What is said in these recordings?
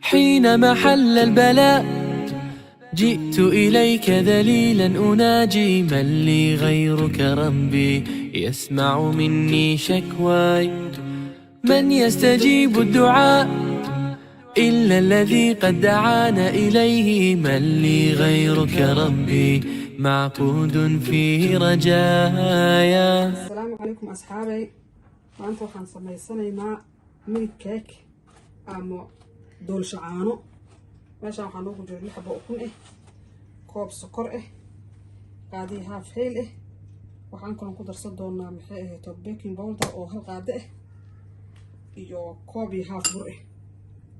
حينما حل البلاء جئت إليك ذليلا أناجي، من لي غيرك ربي يسمع مني شكواي، من يستجيب الدعاء إلا الذي قد دعانا إليه، من لي غيرك ربي معقود فيه رجايا. السلام عليكم أصحابي، وأنتم waxaan samaysanaynaa milk cake ama doolsho caano. meeshaan waxaan ugu jiro 6 xabo ukun ah, koob sokor ah, qaadi half heel ah. waxaan kaloo ku darsan doonaa maxay ahayd baking powder oo hal qaado ah iyo koob iyo half bur ah.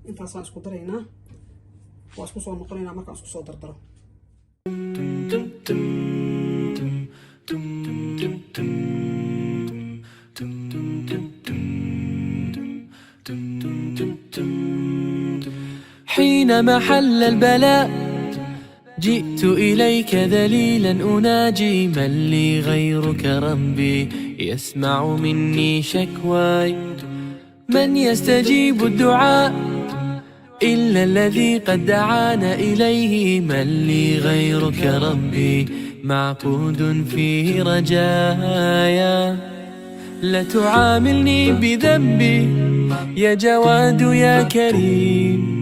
intaasaan isku daraynaa, waa isku soo noqonaynaa markaan isku soo dardaro. حينما حل البلاء جئت إليك ذليلا أناجي، من لي غيرك ربي يسمع مني شكواي، من يستجيب الدعاء إلا الذي قد دعانا إليه، من لي غيرك ربي معقود فيه رجايا. لا تعاملني بذنبي يا جواد يا كريم،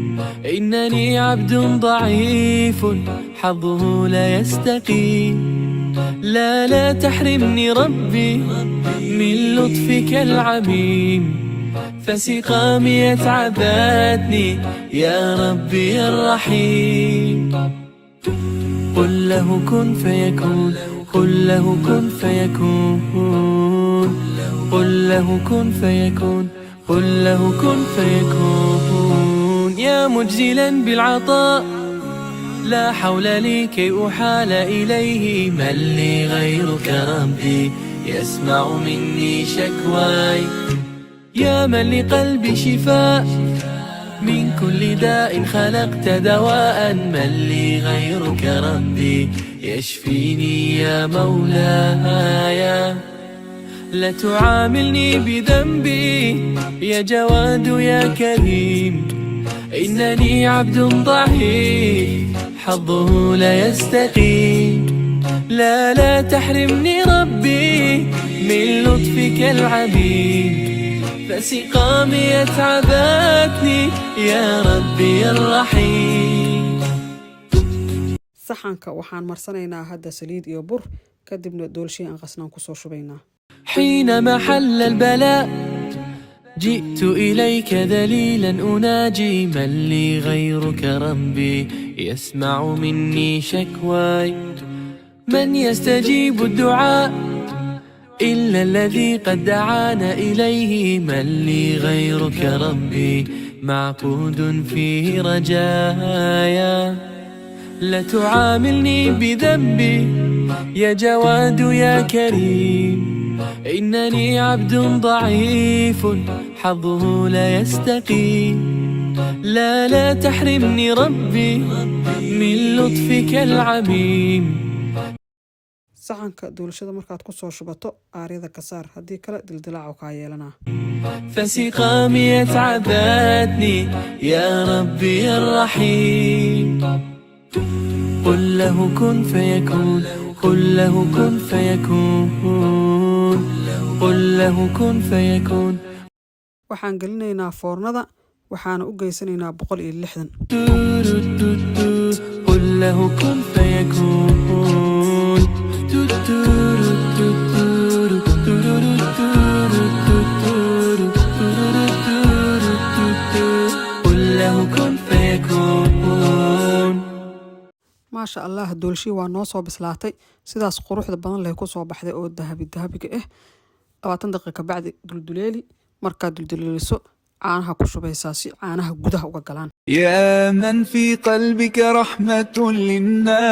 إنني عبد ضعيف حظه لا يستقيم، لا تحرمني ربي من لطفك العميم، فسقامي تعبتني يا ربي الرحيم. قل له كن فيكون، قل له كن فيكون، قل له كن فيكون، قل له كن فيكون. يا مجزلا بالعطاء لا حول لي كي أحال إليه، من لي غيرك ربي يسمع مني شكواي، يا من لقلبي شفاء من كل داء خلقت دواء، من لي غيرك ربي يشفيني يا مولاي. لا تعاملني بذنبي يا جواد يا كريم، إنني عبد ضعيف حظه لا يستقيم، لا تحرمني ربي من لطفك العميم، فسقامي تعبتني يا ربي الرحيم. saxanka waxaan marsanaynaa hadda saliid iyo bur, kadibna doolshii aan qasnaan ku soo shubaynaa. حينما حل البلاء جئت إليك ذليلا أناجي، من لي غيرك ربي يسمع مني شكواي، من يستجيب الدعاء إلا الذي قد دعانا إليه، من لي غيرك ربي معقود فيه رجايا. لا تعاملني بذنبي يا جواد يا كريم، إنني عبد ضعيف حظه لا يستقيم، لا تحرمني ربي من لطفك العميم. saxanka doolshada markaad ku soo shubato aaryada ka saar, haddii kale dildilaac kaa yeelanaa. فسقامي تعبتني يا ربي الرحيم. قل له كن فيكون، قل له كن فيكون، قل له كن فيكون. waxaan gelinaynaa foornada, waxaana u geysanaynaa 160. قل له كن فيكون. قل له كن فيكون. maasha allah, doolshii waa noo soo bislaatay, sidaas quruxda badan leh ku soo baxday oo dahabiga ah. 20 daqiiqo bacdi dulduleeli, markaad dulduleeliso caanaha ku shubaysaa si caanaha gudaha uga galaan. يا من في قلبك رحمة للناس،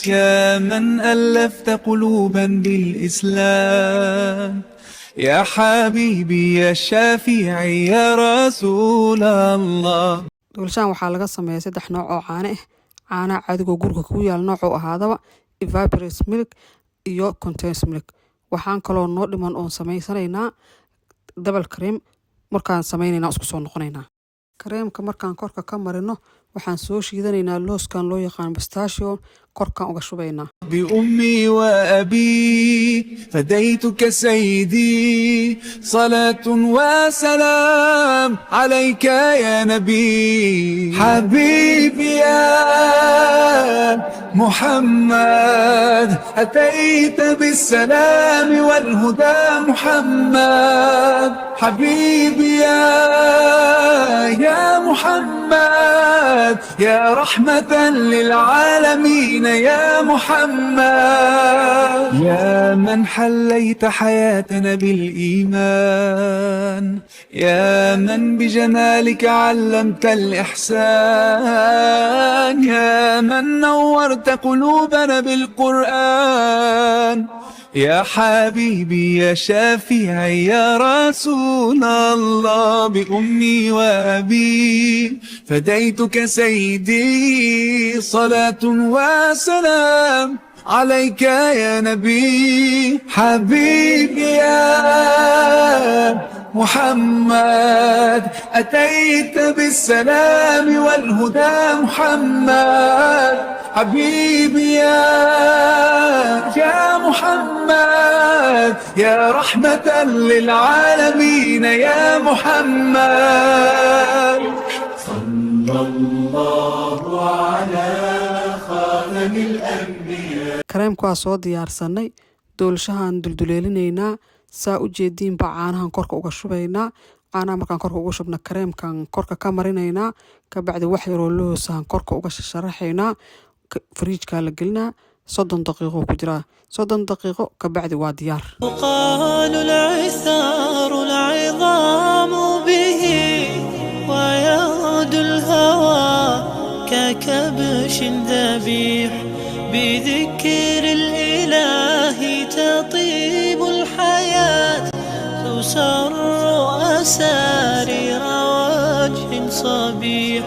يا من ألفت قلوبا بالإسلام، يا حبيبي يا شافعي يا رسول الله. doolshaan waxaa laga sameeyaa 3 nooc oo caano ah: caanaha caadiga oo guriga ku yaal noocuu ahaadaba evaporated milk iyo condensed milk. waxaan kaloo noo dhiman oon samaysanaynaa double cream. markaan samaynaynaa isku soo noqonaynaa. kareemka markaan korka ka marino waxaan soo shiidanaynaa looskan loo yaqaan pistachio korkaan uga shubaynaa. بأمي وأبي فديتك سيدي صلاة وسلام عليك يا نبي حبيبي يا محمد أتيت بالسلام والهدى محمد حبيبي يا محمد يا رحمة للعالمين يا محمد يا من حليت حياتنا بالإيمان يا من بجمالك علمت الإحسان يا من نورت قلوبنا بالقرآن يا حبيبي يا شافعي يا رسول الله بأمي وأبي فديتك سيدي صلاة وسلام عليك يا نبي حبيبي يا محمد أتيت بالسلام والهدى محمد حبيبي يا محمد يا رحمة للعالمين يا محمد صلى الله على خاتم الأنبياء. kareemku waa soo diyaarsanay. doolashahaan dulduleelinaynaa. saa u jeediinba caanahan korka uga shubaynaa. caanaha markaan korka uga shubna kareemkan korka ka marinaynaa. kabacdi wax yaroo loosahan korka uga sharaxaynaa. fariijkaa la gelinaa. 30 daqiiqo ku jiraa. 30 daqiiqo kabacdi waa diyaar. قال العثار العظام به ويغدو الهوى ككبش ذبيح بذكر الإله تطيب الحياة تسر أسارير وجه صبيح.